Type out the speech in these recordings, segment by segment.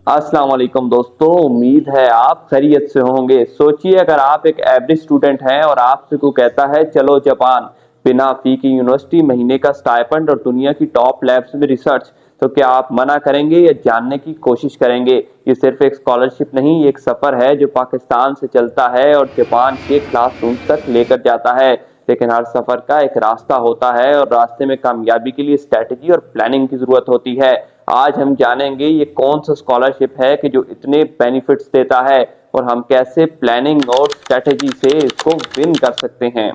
अस्सलाम वालेकुम दोस्तों, उम्मीद है आप खैरियत से होंगे। सोचिए अगर आप एक एवरेज स्टूडेंट हैं और आपसे कोई कहता है चलो जापान, बिना फी की यूनिवर्सिटी, महीने का स्टाइपेंड और दुनिया की टॉप लैब्स में रिसर्च, तो क्या आप मना करेंगे या जानने की कोशिश करेंगे? ये सिर्फ एक स्कॉलरशिप नहीं, एक सफर है जो पाकिस्तान से चलता है और जापान के क्लासरूम्स तक लेकर जाता है। लेकिन हर सफर का एक रास्ता होता है और रास्ते में कामयाबी के लिए स्ट्रेटेजी और प्लानिंग की जरूरत होती है। आज हम जानेंगे ये कौन सा स्कॉलरशिप है कि जो इतने बेनिफिट्स देता है और हम कैसे प्लानिंग और स्ट्रेटेजी से इसको विन कर सकते हैं।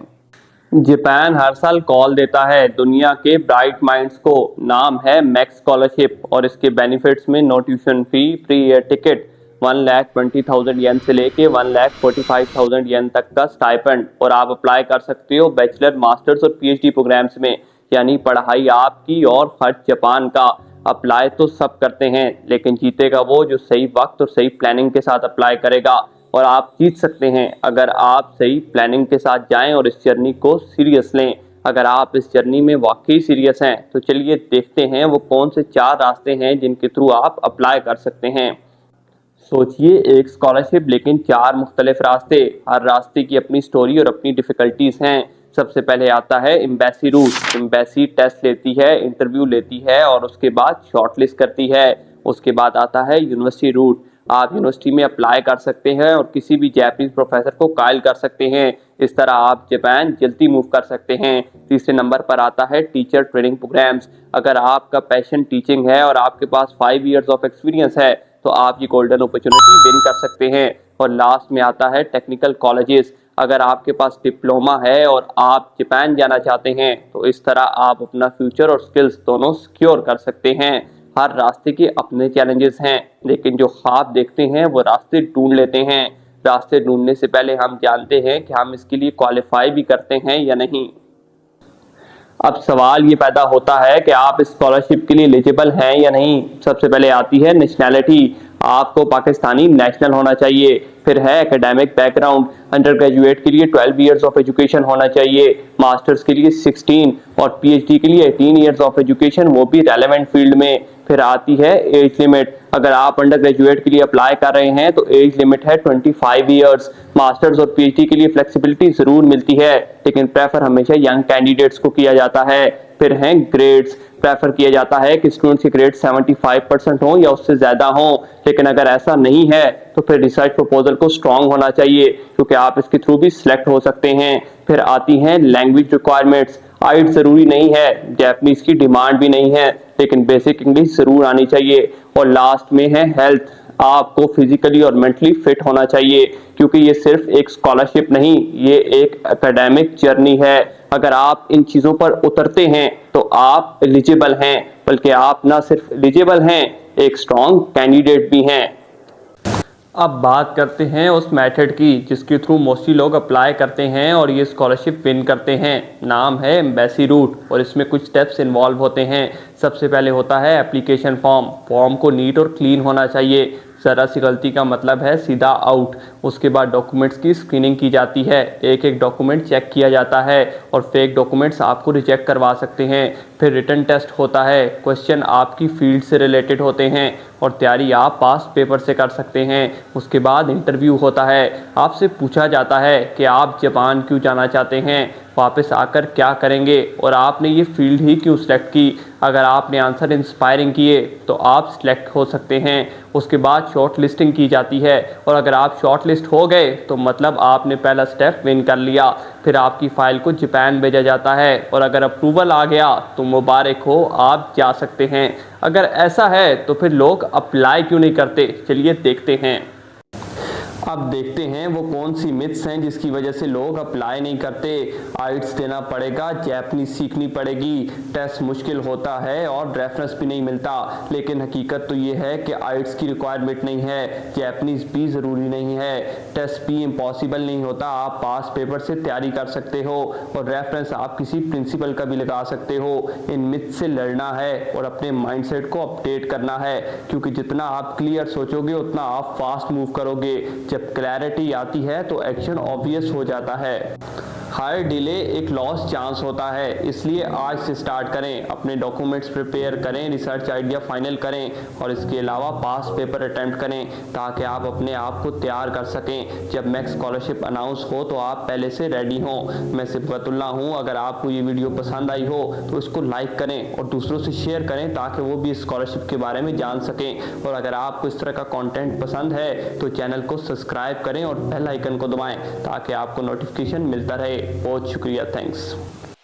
जापान हर साल कॉल देता है दुनिया के ब्राइट माइंड्स को। नाम है मैक्स स्कॉलरशिप और इसके बेनिफिट्स में no tuition fee, free air ticket, 1,20,000 yen से लेके 1,45,000 येन तक का स्टाइपेंड, और आप अप्लाई कर सकते हो बैचलर, मास्टर्स और पीएचडी प्रोग्राम्स में। यानी पढ़ाई आपकी और खर्च जापान का। अप्लाई तो सब करते हैं, लेकिन जीतेगा वो जो सही वक्त और सही प्लानिंग के साथ अप्लाई करेगा। और आप जीत सकते हैं अगर आप सही प्लानिंग के साथ जाएं और इस जर्नी को सीरियस लें। अगर आप इस जर्नी में वाकई सीरियस हैं तो चलिए देखते हैं वो कौन से 4 रास्ते हैं जिनके थ्रू आप अप्लाई कर सकते हैं। सोचिए, एक स्कॉलरशिप लेकिन 4 मुख्तलिफ रास्ते। हर रास्ते की अपनी स्टोरी और अपनी डिफिकल्टीज हैं। सबसे पहले आता है एम्बेसी रूट। एम्बेसी टेस्ट लेती है, इंटरव्यू लेती है और उसके बाद शॉर्टलिस्ट करती है। उसके बाद आता है यूनिवर्सिटी रूट। आप यूनिवर्सिटी में अप्लाई कर सकते हैं और किसी भी जापानीज प्रोफेसर को कायल कर सकते हैं। इस तरह आप जापान जल्दी मूव कर सकते हैं। तीसरे नंबर पर आता है टीचर ट्रेनिंग प्रोग्राम्स। अगर आपका पैशन टीचिंग है और आपके पास 5 इयर्स ऑफ एक्सपीरियंस है तो आप ये गोल्डन अपॉर्चुनिटी विन कर सकते हैं। और लास्ट में आता है टेक्निकल कॉलेजेस। अगर आपके पास डिप्लोमा है और आप जापान जाना चाहते हैं तो इस तरह आप अपना फ्यूचर और स्किल्स दोनों सिक्योर कर सकते हैं। हर रास्ते के अपने चैलेंजेस हैं, लेकिन जो ख्वाब देखते हैं वो रास्ते ढूंढ लेते हैं। रास्ते ढूंढने से पहले हम जानते हैं कि हम इसके लिए क्वालिफाई भी करते हैं या नहीं। अब सवाल ये पैदा होता है कि आप इस स्कॉलरशिप के लिए एलिजिबल हैं या नहीं। सबसे पहले आती है नेशनैलिटी। आपको पाकिस्तानी नेशनल होना चाहिए। फिर है एकेडमिक बैकग्राउंड। अंडर ग्रेजुएट के लिए 12 इयर्स ऑफ एजुकेशन होना चाहिए, मास्टर्स के लिए 16 और पीएचडी के लिए 18 इयर्स ऑफ एजुकेशन, वो भी रेलेवेंट फील्ड में। फिर आती है एज लिमिट। अगर आप अंडर ग्रेजुएट के लिए अप्लाई कर रहे हैं तो एज लिमिट है 25 इयर्स। मास्टर्स और पीएचडी के लिए फ्लेक्सिबिलिटी जरूर मिलती है, लेकिन प्रेफर हमेशा यंग कैंडिडेट्स को किया जाता है। फिर हैं ग्रेड्स। प्रेफर किया जाता है कि स्टूडेंट्स के ग्रेड 75% हो या उससे ज्यादा हो, लेकिन अगर ऐसा नहीं है तो फिर रिसर्च प्रपोजल को स्ट्रांग होना चाहिए, क्योंकि आप इसके थ्रू भी सिलेक्ट हो सकते हैं। फिर आती हैं लैंग्वेज रिक्वायरमेंट्स। आइट जरूरी नहीं है, जापानीज की डिमांड भी नहीं है, लेकिन बेसिक इंग्लिश जरूर आनी चाहिए। और लास्ट में है हेल्थ। आपको फिजिकली और मेंटली फिट होना चाहिए, क्योंकि ये सिर्फ एक स्कॉलरशिप नहीं, ये एक एकेडमिक जर्नी है। अगर आप इन चीजों पर उतरते हैं तो आप एलिजिबल हैं, बल्कि आप ना सिर्फ एलिजिबल हैं, एक स्ट्रॉन्ग कैंडिडेट भी हैं। अब बात करते हैं उस मेथड की जिसके थ्रू मोस्टली लोग अप्लाई करते हैं और ये स्कॉलरशिप विन करते हैं। नाम है एम्बेसी रूट और इसमें कुछ स्टेप्स इन्वॉल्व होते हैं। सबसे पहले होता है एप्लीकेशन फॉर्म। फॉर्म को नीट और क्लीन होना चाहिए, ज़रा सी गलती का मतलब है सीधा आउट। उसके बाद डॉक्यूमेंट्स की स्क्रीनिंग की जाती है, एक एक डॉक्यूमेंट चेक किया जाता है और फेक डॉक्यूमेंट्स आपको रिजेक्ट करवा सकते हैं। फिर रिटन टेस्ट होता है, क्वेश्चन आपकी फील्ड से रिलेटेड होते हैं और तैयारी आप पास पेपर से कर सकते हैं। उसके बाद इंटरव्यू होता है, आपसे पूछा जाता है कि आप जापान क्यों जाना चाहते हैं, वापस आकर क्या करेंगे और आपने ये फील्ड ही क्यों सिलेक्ट की। अगर आपने आंसर इंस्पायरिंग किए तो आप सिलेक्ट हो सकते हैं। उसके बाद शॉर्ट लिस्टिंग की जाती है और अगर आप शॉर्ट लिस्ट हो गए तो मतलब आपने पहला स्टेप विन कर लिया। फिर आपकी फ़ाइल को जापान भेजा जाता है और अगर अप्रूवल आ गया तो मुबारक हो, आप जा सकते हैं। अगर ऐसा है तो फिर लोग अप्लाई क्यों नहीं करते, चलिए देखते हैं। अब देखते हैं वो कौन सी मिथ्स हैं जिसकी वजह से लोग अप्लाई नहीं करते। आइट्स देना पड़ेगा, जापानीज सीखनी पड़ेगी, टेस्ट मुश्किल होता है और रेफरेंस भी नहीं मिलता। लेकिन हकीकत तो ये है कि आइट्स की रिक्वायरमेंट नहीं है, जापानीज भी ज़रूरी नहीं है, टेस्ट भी इम्पॉसिबल नहीं होता। आप पास पेपर से तैयारी कर सकते हो और रेफरेंस आप किसी प्रिंसिपल का भी लगा सकते हो। इन मिथ्स से लड़ना है और अपने माइंडसेट को अपडेट करना है, क्योंकि जितना आप क्लियर सोचोगे उतना आप फास्ट मूव करोगे। जब क्लैरिटी आती है तो एक्शन ऑब्वियस हो जाता है। हर डिले एक लॉस चांस होता है, इसलिए आज से स्टार्ट करें, अपने डॉक्यूमेंट्स प्रिपेयर करें, रिसर्च आइडिया फाइनल करें और इसके अलावा पास पेपर अटेम्प्ट करें ताकि आप अपने आप को तैयार कर सकें। जब नेक्स्ट स्कॉलरशिप अनाउंस हो तो आप पहले से रेडी हों। मैं सिफातुल्लाह हूँ। अगर आपको ये वीडियो पसंद आई हो तो इसको लाइक करें और दूसरों से शेयर करें ताकि वो भी स्कॉलरशिप के बारे में जान सकें। और अगर आपको इस तरह का कंटेंट पसंद है तो चैनल को सब्सक्राइब करें और बेल आइकन को दबाएं ताकि आपको नोटिफिकेशन मिलता रहे। बहुत शुक्रिया, थैंक्स।